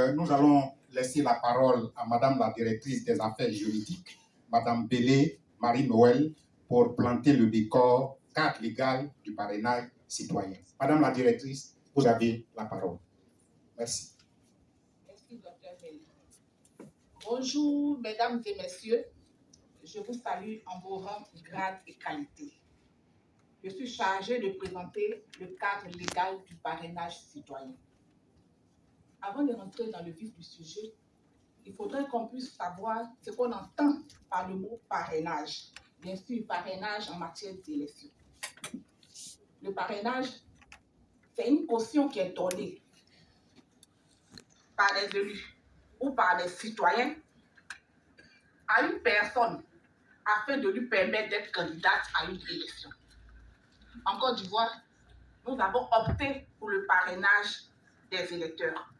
Nous allons laisser la parole à Madame la directrice des affaires juridiques, Madame Bélé Marie-Noël, pour planter le décor cadre légal du parrainage citoyen. Madame la directrice, vous avez la parole. Merci. Merci, Dr. Bélé. Bonjour, mesdames et messieurs. Je vous salue en vos rangs, grades et qualités. Je suis chargée de présenter le cadre légal du parrainage citoyen. Avant de rentrer dans le vif du sujet, il faudrait qu'on puisse savoir ce qu'on entend par le mot parrainage. Bien sûr, parrainage en matière d'élection. Le parrainage, c'est une caution qui est donnée par les élus ou par les citoyens à une personne afin de lui permettre d'être candidate à une élection. En Côte d'Ivoire, nous avons opté pour le parrainage des électeurs.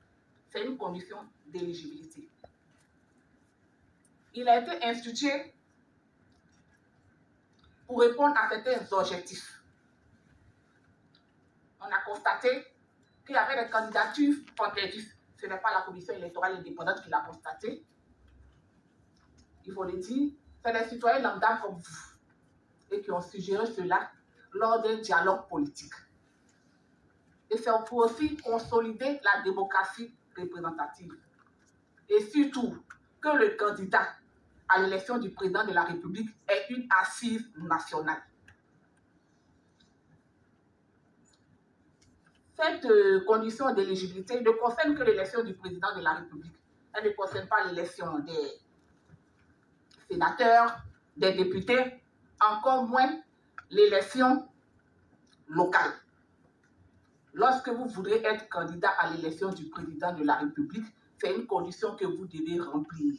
C'est une condition d'éligibilité. Il a été institué pour répondre à certains objectifs. On a constaté qu'il y avait des candidatures fantaisistes. Ce n'est pas la commission électorale indépendante qui l'a constaté. Il faut le dire, c'est les citoyens lambda comme vous et qui ont suggéré cela lors d'un dialogue politique. Et c'est pour aussi consolider la démocratie représentative. Et surtout, que le candidat à l'élection du président de la République ait une assise nationale. Cette condition d'éligibilité ne concerne que l'élection du président de la République. Elle ne concerne pas l'élection des sénateurs, des députés, encore moins l'élection locale. Lorsque vous voudrez être candidat à l'élection du président de la République, c'est une condition que vous devez remplir,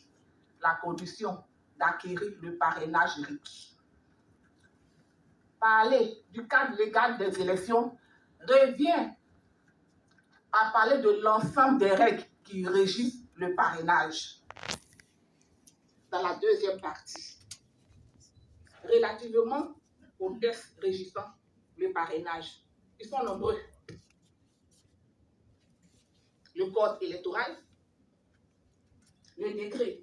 la condition d'acquérir le parrainage requis. Parler du cadre légal des élections revient à parler de l'ensemble des règles qui régissent le parrainage. Dans la deuxième partie, relativement aux textes régissant le parrainage, ils sont nombreux. Le code électoral, le décret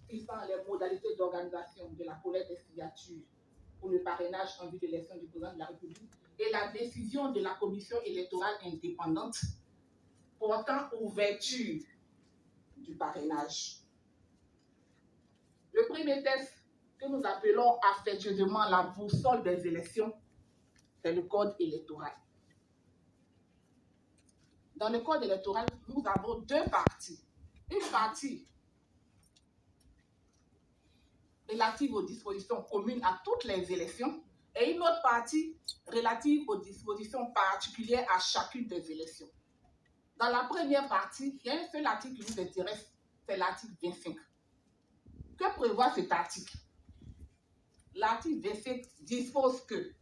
fixant les modalités d'organisation de la collecte des signatures pour le parrainage en vue de l'élection du président de la République et la décision de la commission électorale indépendante portant ouverture du parrainage. Le premier texte que nous appelons affectueusement la boussole des élections, c'est le code électoral. Dans le code électoral, nous avons deux parties. Une partie relative aux dispositions communes à toutes les élections et une autre partie relative aux dispositions particulières à chacune des élections. Dans la première partie, il y a un seul article qui nous intéresse, c'est l'article 25. Que prévoit cet article? L'article 25 dispose que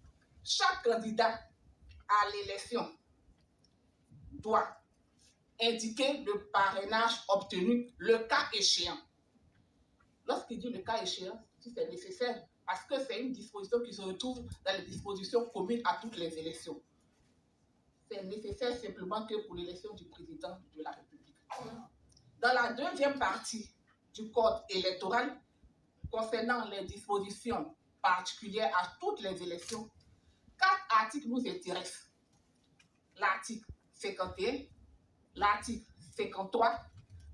chaque candidat à l'élection doit indiquer le parrainage obtenu le cas échéant. Lorsqu'il dit le cas échéant, si c'est nécessaire, parce que c'est une disposition qui se retrouve dans les dispositions communes à toutes les élections. C'est nécessaire simplement que pour l'élection du président de la République. Dans la deuxième partie du code électoral, concernant les dispositions particulières à toutes les élections, 4 articles nous intéressent. L'article 51, l'article 53,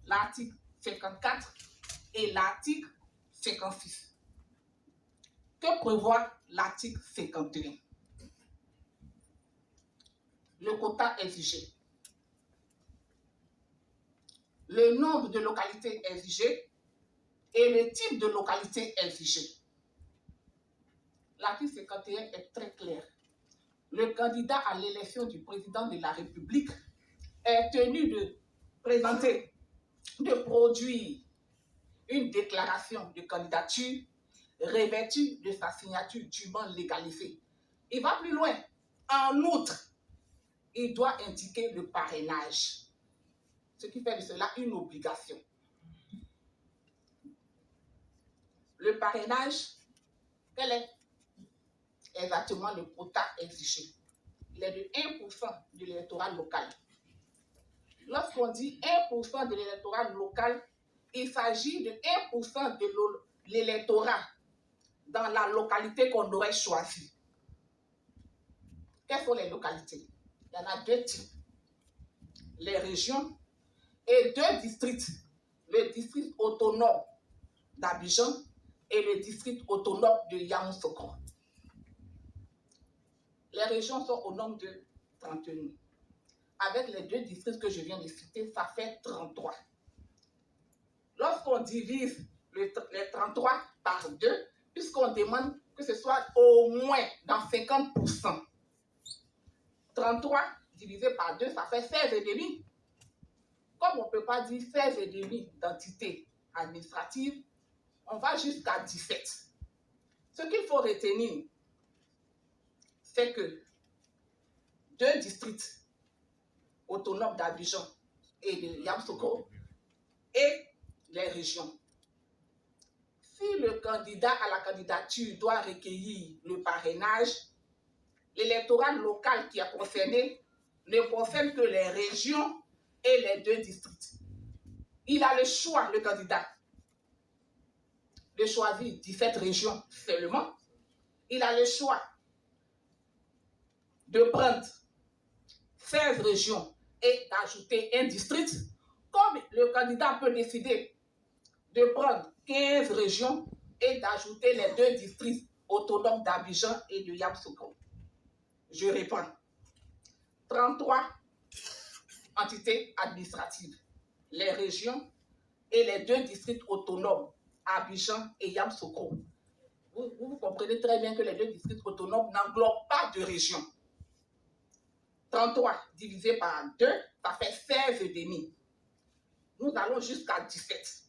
l'article 54 et l'article 56. Que prévoit l'article 51? Le quota exigé. Le nombre de localités exigées et le type de localité exigée. L'article 51 est très clair. Le candidat à l'élection du président de la République est tenu de présenter, de produire une déclaration de candidature revêtue de sa signature dûment légalisée. Il va plus loin. En outre, il doit indiquer le parrainage, ce qui fait de cela une obligation. Le parrainage, quel est exactement le quota exigé? Il est de 1% de l'électorat local. Lorsqu'on dit 1% de l'électorat local, il s'agit de 1% de l'électorat dans la localité qu'on aurait choisie. Quelles sont les localités? Il y en a deux types. Les régions et deux districts. Le district autonome d'Abidjan et le district autonome de Yamoussoukro. Les régions sont au nombre de 31. Avec les deux districts que je viens de citer, ça fait 33. Lorsqu'on divise les 33 par 2, puisqu'on demande que ce soit au moins dans 50%, 33 divisé par 2, ça fait 16,5. Comme on ne peut pas dire 16,5 d'entités administratives, on va jusqu'à 17. Ce qu'il faut retenir, c'est que deux districts autonomes d'Abidjan et de Yamoussoukro et les régions. Si le candidat à la candidature doit recueillir le parrainage, l'électorat local qui est concerné ne concerne que les régions et les deux districts. Il a le choix, le candidat, de choisir 17 régions seulement. Il a le choix de prendre 16 régions et d'ajouter un district, comme le candidat peut décider de prendre 15 régions et d'ajouter les deux districts autonomes d'Abidjan et de Yamoussoukro. Je réponds. 33 entités administratives, les régions et les deux districts autonomes, Abidjan et Yamoussoukro. Vous comprenez très bien que les deux districts autonomes n'englobent pas de régions. 33 divisé par 2, ça fait 16,5. Nous allons jusqu'à 17.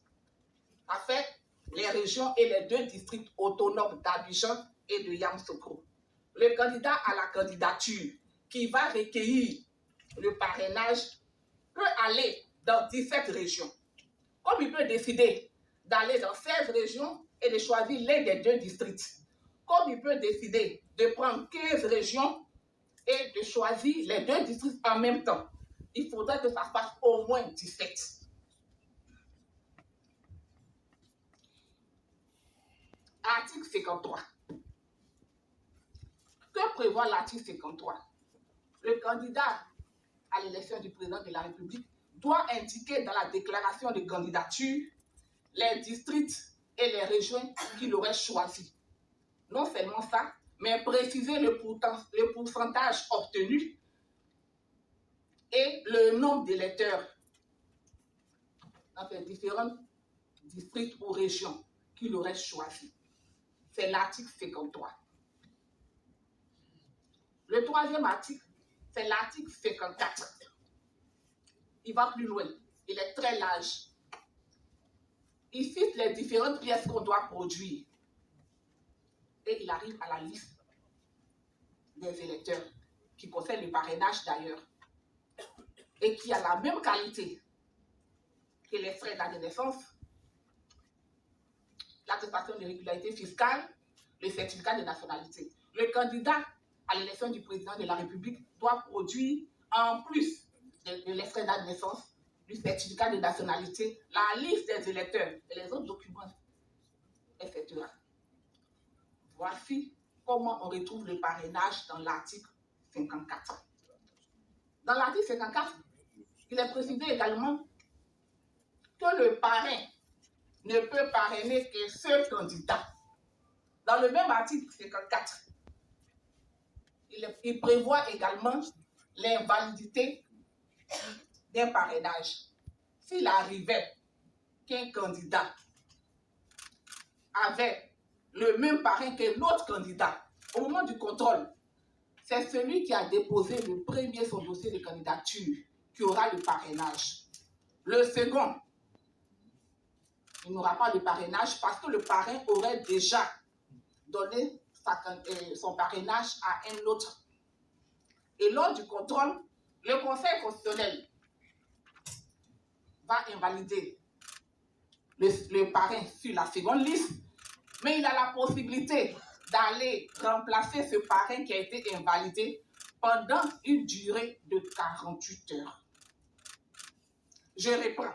Ça fait les régions et les deux districts autonomes d'Abidjan et de Yamoussoukro. Le candidat à la candidature qui va recueillir le parrainage peut aller dans 17 régions. Comme il peut décider d'aller dans 16 régions et de choisir l'un des deux districts. Comme il peut décider de prendre 15 régions et de choisir les deux districts en même temps. Il faudrait que ça fasse au moins 17. Article 53. Que prévoit l'article 53? Le candidat à l'élection du président de la République doit indiquer dans la déclaration de candidature les districts et les régions qu'il aurait choisis. Non seulement ça, mais préciser le pourcentage obtenu et le nombre d'électeurs dans les différents districts ou régions qu'il aurait choisis. C'est l'article 53. Le troisième article, c'est l'article 54. Il va plus loin. Il est très large. Il cite les différentes pièces qu'on doit produire. Et il arrive à la liste des électeurs, qui concerne le parrainage d'ailleurs, et qui a la même qualité que les frais d'acte de naissance, l'attestation de régularité fiscale, le certificat de nationalité. Le candidat à l'élection du président de la République doit produire, en plus de l'extrait d'acte de naissance, du certificat de nationalité, la liste des électeurs et les autres documents, etc. Voici comment on retrouve le parrainage dans l'article 54. Dans l'article 54, il est précisé également que le parrain ne peut parrainer qu'un seul candidat. Dans le même article 54, il prévoit également l'invalidité d'un parrainage. S'il arrivait qu'un candidat avait le même parrain que l'autre candidat, au moment du contrôle, c'est celui qui a déposé le premier son dossier de candidature qui aura le parrainage. Le second, il n'aura pas le parrainage parce que le parrain aurait déjà donné son parrainage à un autre. Et lors du contrôle, le Conseil constitutionnel va invalider le parrain sur la seconde liste, mais il a la possibilité d'aller remplacer ce parrain qui a été invalidé pendant une durée de 48 heures. Je reprends.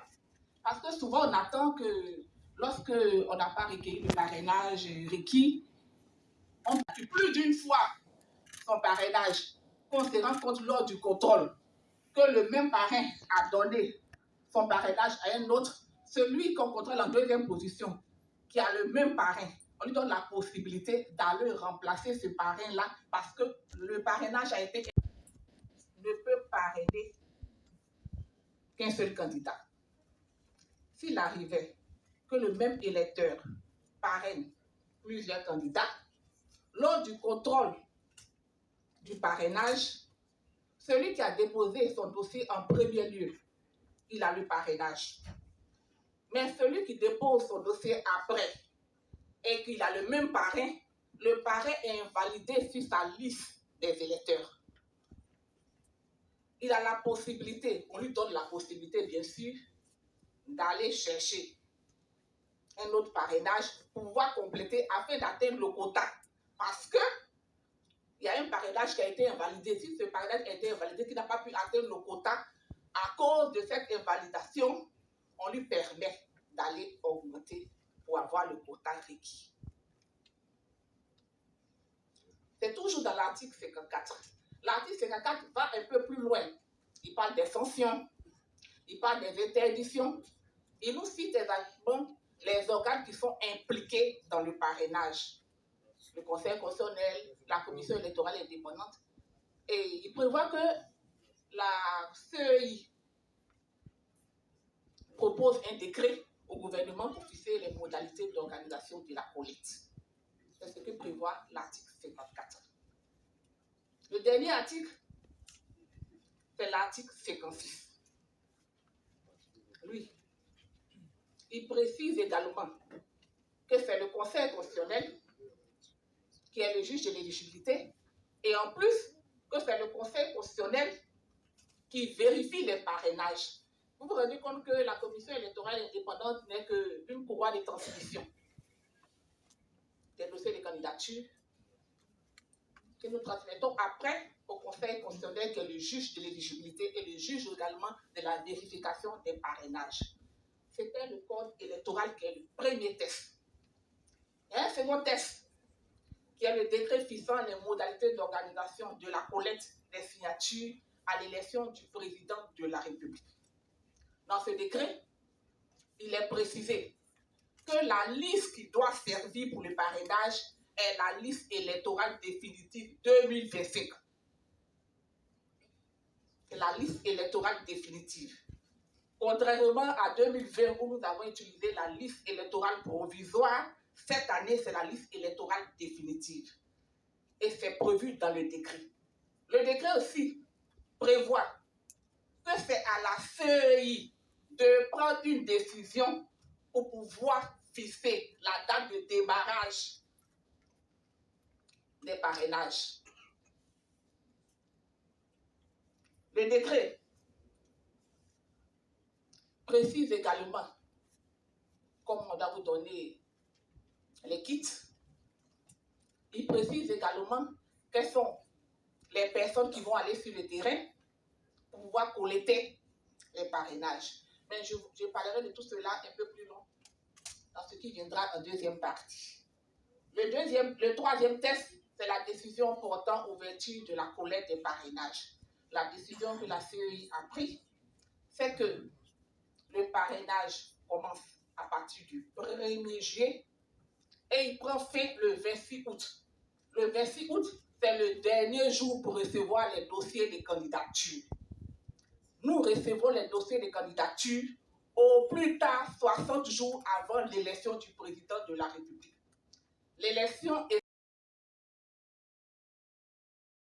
Parce que souvent, on attend que lorsque on n'a pas recueilli le parrainage requis, on n'a plus d'une fois son parrainage, qu'on se rend compte lors du contrôle que le même parrain a donné son parrainage à un autre, celui qu'on contrôle en deuxième position, qui a le même parrain, on lui donne la possibilité d'aller remplacer ce parrain-là parce que le parrainage a été... ne peut parrainer qu'un seul candidat. S'il arrivait que le même électeur parraine plusieurs candidats, lors du contrôle du parrainage, celui qui a déposé son dossier en premier lieu, il a le parrainage. Mais celui qui dépose son dossier après et qu'il a le même parrain, le parrain est invalidé sur sa liste des électeurs. Il a la possibilité, on lui donne la possibilité bien sûr, d'aller chercher un autre parrainage pour pouvoir compléter afin d'atteindre le quota. Parce que il y a un parrainage qui a été invalidé. Si ce parrainage a été invalidé, qui n'a pas pu atteindre le quota, à cause de cette invalidation, on lui permet d'aller augmenter pour avoir le quota requis. C'est toujours dans l'article 54. L'article 54 va un peu plus loin. Il parle des sanctions, il parle des interdictions. Il nous cite exactement les organes qui sont impliqués dans le parrainage. Le Conseil constitutionnel, la Commission électorale indépendante. Et il prévoit que la CEI propose un décret au gouvernement pour fixer les modalités d'organisation de la collecte. C'est ce que prévoit l'article 54. Le dernier article, c'est l'article 56. Lui, il précise également que c'est le Conseil constitutionnel qui est le juge de l'éligibilité, et en plus que c'est le Conseil constitutionnel qui vérifie les parrainages. Vous vous rendez compte que la Commission électorale indépendante n'est qu'une courroie de transmission des dossiers de candidature que nous transmettons après au Conseil constitutionnel qui est le juge de l'éligibilité et le juge également de la vérification des parrainages. C'était le code électoral qui est le premier test. Il y a un second test qui est le décret fixant les modalités d'organisation de la collecte des signatures à l'élection du président de la République. Dans ce décret, il est précisé que la liste qui doit servir pour le parrainage est la liste électorale définitive 2025. C'est la liste électorale définitive. Contrairement à 2020 où nous avons utilisé la liste électorale provisoire, cette année, c'est la liste électorale définitive. Et c'est prévu dans le décret. Le décret aussi prévoit que c'est à la CEI de prendre une décision pour pouvoir fixer la date de démarrage des parrainages. Le décret précise également, comme on doit vous donner les kits, il précise également quelles sont les personnes qui vont aller sur le terrain pour pouvoir collecter les parrainages. Mais je parlerai de tout cela un peu plus long dans ce qui viendra en deuxième partie. Le troisième test, c'est la décision portant ouverture de la collecte des parrainages. La décision que la CEI a prise, c'est que le parrainage commence à partir du 1er juillet et il prend fin le 26 août. Le 26 août, c'est le dernier jour pour recevoir les dossiers de candidature. Nous recevons les dossiers de candidature au plus tard 60 jours avant l'élection du président de la République. L'élection est